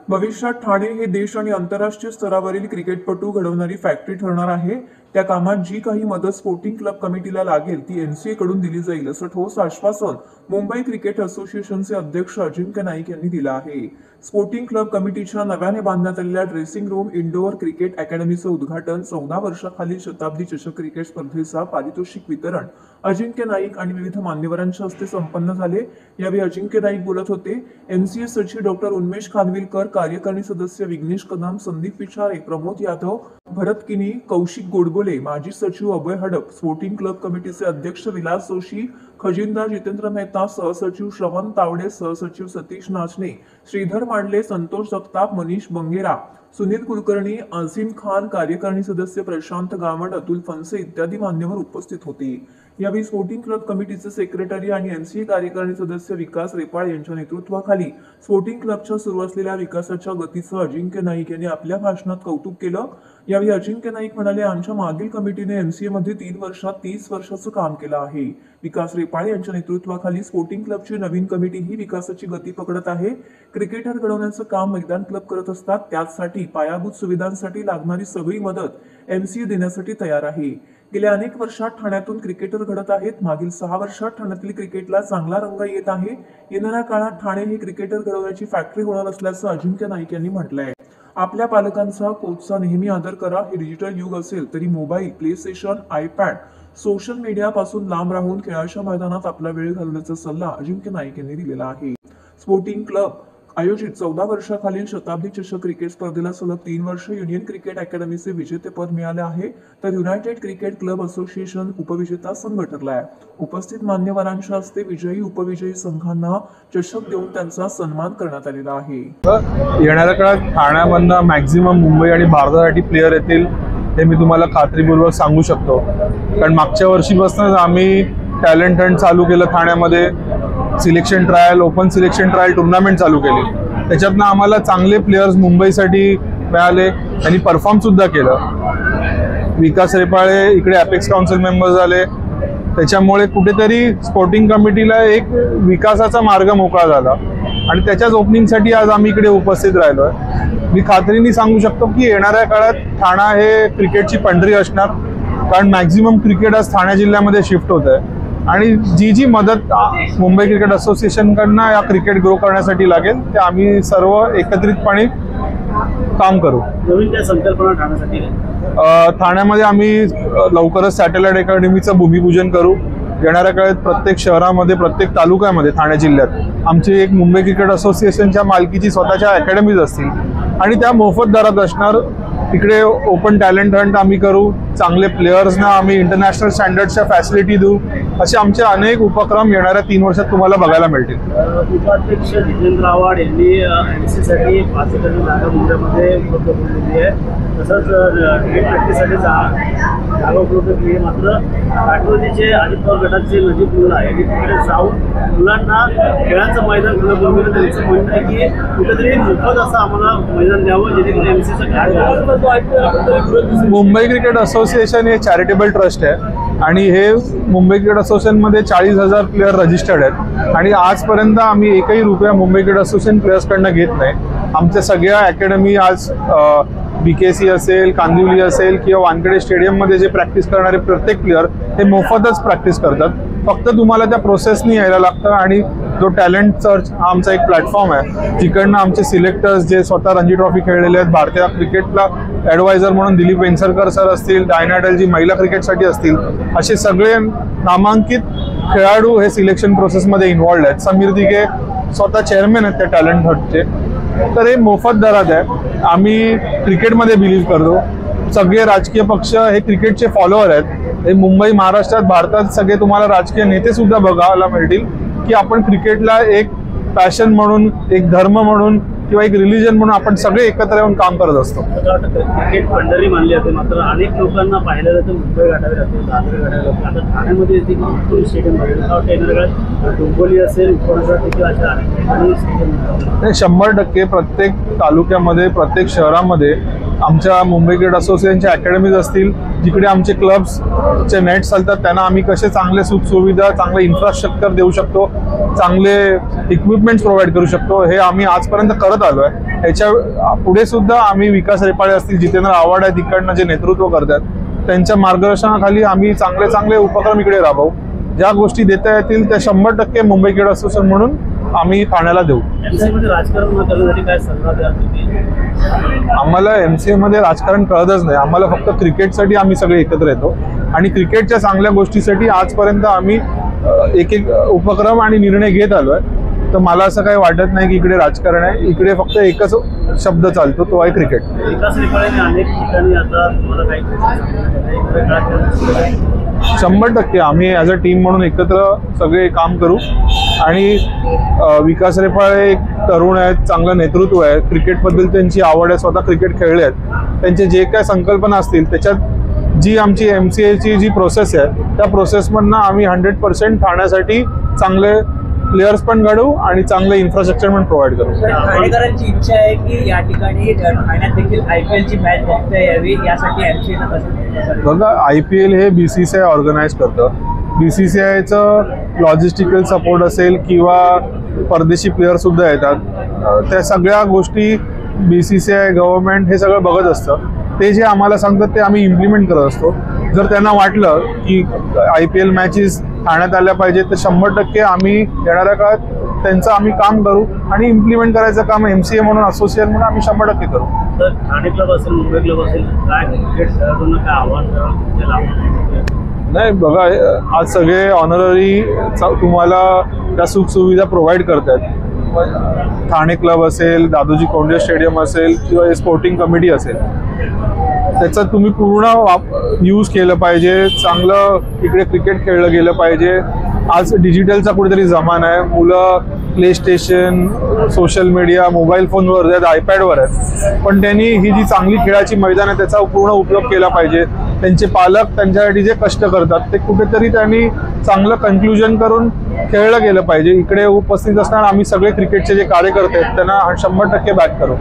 भविष्यात ठाणे हे देश आणि आंतरराष्ट्रीय स्तरावरील क्रिकेटपटू घडवणारी फॅक्टरी ठरणार आहे। त्या कामात जी काही मदत स्पोर्टिंग क्लब कमिटीला लागेल ती एनसीए कडून दिली जाईल असं ठोस आश्वासन मुंबई क्रिकेट असोसिएशनचे अध्यक्ष अजिंक्य नाईक यांनी दिलं आहे। स्पोर्टिंग क्लब कमिटीच्या नव्याने बांधण्यात आलेल्या ड्रेसिंग रूम इंडोर क्रिकेट अकॅडमीचं उद्घाटन 14 वर्षाखालील शताब्दी चषक क्रिकेट स्पर्धेचा पारितोषिक वितरण अजिंक्य नाईक आणि विविध मान्यवरांच्या हस्ते संपन्न झाले। यावेळी अजिंक्य नाईक बोलत होते। एनसीए सचिव डॉक्टर उन्मेष खानविलकर, कार्यकारिणी सदस्य विघ्नेश कदम, संदीप विचारे, प्रमोद यादव, भरत किनी, कौशिक गोडबोले, माजी सचिव अभय हडप, स्पोर्टिंग क्लब कमिटीचे अध्यक्ष विलास जोशी, खजिनदार जितेंद्र मेहता, सहसचिव श्रवण तावडे, सहसचिव सतीश नाचणे, श्रीधर मांडले, संतोष जगताप, मनीष बंगेरा, सुनील कुलकर्णी, आझिम खान, कार्यकारिणी सदस्य प्रशांत गावंड, अतुल फनसे इत्यादी मान्यवर उपस्थित होते। यावेळी स्पोर्टिंग क्लब कमिटीचे सेक्रेटरी आणि एनसीए कार्यकारिणी सदस्य विकास रेपाळ यांच्या नेतृत्वाखाली स्पोर्टिंग क्लबच्या सुरू असलेल्या विकासाच्या गतीचं अजिंक्य नाईक यांनी आपल्या भाषणात कौतुक केलं। यावेळी अजिंक्य नाईक म्हणाले, आमच्या मागील कमिटीने एनसीए मध्ये 3 वर्षात 30 वर्षाचं काम केलं आहे। विकास रेपाळ यांच्या नेतृत्वाखाली स्पोर्टिंग क्लबची नवीन कमिटी ही विकासाची गती पकडत आहे। क्रिकेटर घडवण्याचं काम मैदान क्लब करत असतात, त्यासाठी पायाभूत सुविधांसाठी लागणारी सगळी मदत एनसीए देण्यासाठी तयार आहे। गेल्या अनेक वर्षात ठाण्यातून क्रिकेटर घडत आहेत। मागील 6 वर्षात ठाण्यातील क्रिकेटला चांगला रंग येत आहे। येणाऱ्या काळात ठाणे ही क्रिकेटर घडवण्याची फॅक्टरी होणार असल्याचं अजिंक्य नाईक यांनी म्हटलंय। आपल्या पालकांचा, कोचचा नेहमी आदर करा। हे डिजिटल युग असेल तरी mobile, play station, iPad, social media पासून लांब राहून खेळाच्या मैदानात आपला वेळ घालवण्याचा सल्ला अजिंक्य नाईक यांनी दिलेला आहे। स्पोर्टिंग क्लब आयोजित 14 वर्षाखालील शताब्दी चषक क्रिकेट स्पर्धेला सलग 3 वर्ष युनियन क्रिकेट अकॅडमीचे विजेतेपद मिळाले आहे, तर युनायटेड क्रिकेट क्लब असोसिएशन उपविजेता संघ ठरलाय। उपस्थित मान्यवरांच्या हस्ते विजयी उपविजयी संघांना चषक देऊन त्यांचा सन्मान करण्यात आलेला आहे। येणाऱ्या काळात ठाण्यामधनं मॅक्झिमम मुंबई आणि भारतासाठी प्लेयर येतील हे मी तुम्हाला खात्रीपूर्वक सांगू शकतो, कारण मागच्या वर्षीपासूनच आम्ही टॅलेंट हंट चालू केलं ठाण्यामध्ये। Selection trial, open selection trial tournament चालू केली, त्याच्यातनं आम्हाला चांगले प्लेयर्स मुंबईसाठी मिळाले, त्यांनी परफॉर्म सुद्धा केलं। विकास रेपाळे इकडे अपेक्स काउन्सिल मेंबर झाले, त्याच्यामुळे कुठेतरी स्पोर्टिंग कमिटीला एक विकासाचा मार्ग मोकळा झाला आणि त्याच्याच ओपनिंगसाठी आज आम्ही इकडे उपस्थित राहिलोय। मी खात्रीने सांगू शकतो की येणाऱ्या काळात ठाणा हे क्रिकेटची पंढरी असणार, कारण मॅक्झिमम क्रिकेट आज ठाणे जिल्ह्यामध्ये शिफ्ट होत आहे आणि जी मदत मुंबई क्रिकेट असोसिएशनकडनं या क्रिकेट ग्रो करण्यासाठी लागेल ते आम्ही सर्व एकत्रितपणे काम करू। नवीन काय संकल्पना ठाण्यासाठी? ठाण्यामध्ये आम्ही लवकरच सॅटेलाइट अकॅडमीचं भूमिपूजन करू। येणाऱ्या काळात प्रत्येक शहरामध्ये, प्रत्येक तालुक्यामध्ये ठाणे जिल्ह्यात आमची एक मुंबई क्रिकेट असोसिएशनच्या मालकीची स्वतःच्या अकॅडमीज असतील आणि त्या मोफत दरात असणार। तिकडे ओपन टॅलेंट हंट आम्ही करू, चांगले प्लेयर्सना आम्ही इंटरनॅशनल स्टँडर्डच्या फॅसिलिटी देऊ, असे आमचे अनेक उपक्रम येणाऱ्या 3 वर्षात तुम्हाला बघायला मिळतील। उपाध्यक्ष जितेंद्र आव्हाड यांनी एनसीसाठी 5 एकरची जागा मुंबईमध्ये उपलब्ध करून दिली आहे, तसंच क्रिकेट प्रॅक्टिससाठी जागा उपलब्ध केली आहे। मात्र राष्ट्रवादीचे अजित पवार गटाचे नजीब मुलं आहे, तिकडे जाऊन मुलांना खेळाचं मैदान खुलं करून त्यांचं म्हणणं आहे की कुठेतरी मोफत असं आम्हाला मैदान द्यावं, जेणेकरून एनसीचं काय। मुंबई क्रिकेट असोसिएशन हे चॅरिटेबल ट्रस्ट आहे आणि हे मुंबई क्रिकेट असोसिएशनमध्ये 40,000 प्लेयर रजिस्टर्ड आहेत आणि आजपर्यंत आम्ही एकही रुपया मुंबई क्रिकेट असोसिएशन प्लेयर्सकडनं घेत नाही। आमच्या सगळ्या अकॅडमी आज BKC असेल, कांदिवली असेल किंवा वानखेडे स्टेडियममध्ये जे प्रॅक्टिस करणारे प्रत्येक प्लेयर हे मोफतच प्रॅक्टिस करतात। फक्त तुम्हाला त्या प्रोसेसनी यायला लागतं आणि जो टॅलेंट सर्च हा आमचा एक प्लॅटफॉर्म आहे, जिकडनं आमचे सिलेक्टर्स जे स्वतः रणजी ट्रॉफी खेळलेले आहेत, भारतीय क्रिकेटला ॲडवायझर म्हणून दिलीप वेंगसरकर सर असतील, डायना डल जी महिला क्रिकेटसाठी असतील, असे सगळे नामांकित खेळाडू हे सिलेक्शन प्रोसेसमध्ये इन्व्हॉल्ड आहेत। समीर दिघे स्वतः चेअरमॅन आहेत त्या टॅलेंट हंटचे। तर हे मोफत दरात आहे। आम्ही क्रिकेटमध्ये बिलीव्ह करतो, सगळे राजकीय पक्ष हे क्रिकेटचे फॉलोअर आहेत। हे मुंबई, महाराष्ट्रात, भारतात सगळे तुम्हाला राजकीय नेते सुद्धा बघायला मिळतील की आपण क्रिकेटला एक पॅशन म्हणून, एक धर्म म्हणून किंवा एक रिलिजन म्हणून आपण सगळे एकत्र येऊन काम करत असतो। क्रिकेट पंढरी मानली जाते, मात्र अनेक लोकांना पाहिलं जातं मुंबई गाठावी लागते, दादर गाठावी लागते। आता ठाण्यामध्ये स्टेडियम डोंबिवली असेल, किंवा अशा 100% प्रत्येक तालुक्यामध्ये, प्रत्येक शहरामध्ये आमच्या मुंबई क्रिकेट असोसिएशनच्या अकॅडमीज असतील, जिकडे आमचे क्लब्सचे नेट चालतात, त्यांना आम्ही कसे चांगले सुखसुविधा, चांगले इन्फ्रास्ट्रक्चर देऊ शकतो, चांगले इक्विपमेंट्स प्रोव्हाइड करू शकतो, हे आम्ही आजपर्यंत करत आलो आहे. ह्याच्या पुढे सुद्धा आम्ही विकास रेपाळे असतील, जितेंद्र आव्हाड आहेत इकडनं जे नेतृत्व करतात, त्यांच्या मार्गदर्शनाखाली आम्ही चांगले चांगले उपक्रम इकडे राबवू. ज्या गोष्टी देता येतील त्या 100% मुंबई क्रिकेट असोसिएशन म्हणून आम्ही ठाण्याला देऊ. MC मध्ये राजकारण करण्यासाठी काय सल्ला द्याल तुम्ही? आम्हाला MCA मध्ये राजकारण कळतच नाही. आम्हाला फक्त क्रिकेटसाठी आम्ही सगळे एकत्र येतो आणि क्रिकेटच्या चांगल्या गोष्टीसाठी आजपर्यंत आम्ही एक एक उपक्रम आणि निर्णय घेत आलो आहे. तर मला असं काही वाटत नाही की इकडे राजकारण आहे. इकडे फक्त एकच शब्द चालतो, तो आहे क्रिकेट. विकास रेपाळेने अनेक ठिकाणी आता तुम्हाला काही 100% आम्ही ॲज अ टीम म्हणून एकत्र सगळे काम करू. आणि विकास रेपाळे एक तरुण आहेत, चांगलं नेतृत्व आहे, क्रिकेटबद्दल त्यांची आवड आहे, स्वतः क्रिकेट खेळले आहेत. त्यांचे जे काय संकल्पना असतील त्याच्यात जी आमची MCAची जी प्रोसेस आहे त्या प्रोसेसमधनं आम्ही 100% ठाण्यासाठी चांगले प्लेयर्स पण घडवू आणि चांगलं इन्फ्रास्ट्रक्चर पण प्रोव्हाइड करू. ठाणेकरांची इच्छा आहे की या ठिकाणी ठाण्यात देखील IPL ची मॅच बघता यावी, यासाठी MCA कसं? बघा, IPL हे BCCI ऑर्गनाईज करतं. BCCIचं लॉजिस्टिकल सपोर्ट असेल किंवा परदेशी प्लेयरसुद्धा येतात, त्या सगळ्या गोष्टी BCCI गव्हर्नमेंट हे सगळं बघत असतं. ते जे आम्हाला सांगतात ते आम्ही इम्प्लिमेंट करत असतो. जर त्यांना वाटलं की IPL मॅचेस ठाण्यात आल्या पाहिजे तर 100% आम्ही येणाऱ्या काळात त्यांचं आम्ही काम करू आणि इम्प्लिमेंट करायचं काम MCA म्हणून, असोसिएशन म्हणून आम्ही 100% करू. तर ठाणे क्लब असेल, मुंबई क्लब असेल, काय क्रिकेट खेळाडूंना काय आव्हान नाही बघा, आज सगळे ऑनररी तुम्हाला त्या सुखसुविधा प्रोव्हाइड करतात. ठाणे क्लब असेल, दादोजी कोंडे स्टेडियम असेल किंवा स्पोर्टिंग कमिटी असेल, त्याचा तुम्ही पूर्ण यूज केलं पाहिजे. चांगलं इकडे क्रिकेट खेळलं गेलं पाहिजे. आज डिजिटलचा कुठेतरी जमाना आहे. मुलं play station, social media, mobile फोनवर आहेत, iPadवर आहेत, पण त्यांनी ही जी चांगली खेळाची मैदान आहे त्याचा पूर्ण उपयोग केला पाहिजे. त्यांचे पालक त्यांच्यासाठी जे कष्ट करतात ते कुठेतरी त्यांनी चांगलं कन्क्लुजन करून खेळलं गेलं पाहिजे. इकडे उपस्थित असताना आम्ही सगळे क्रिकेटचे जे कार्यकर्ते आहेत त्यांना 100% बॅक करू.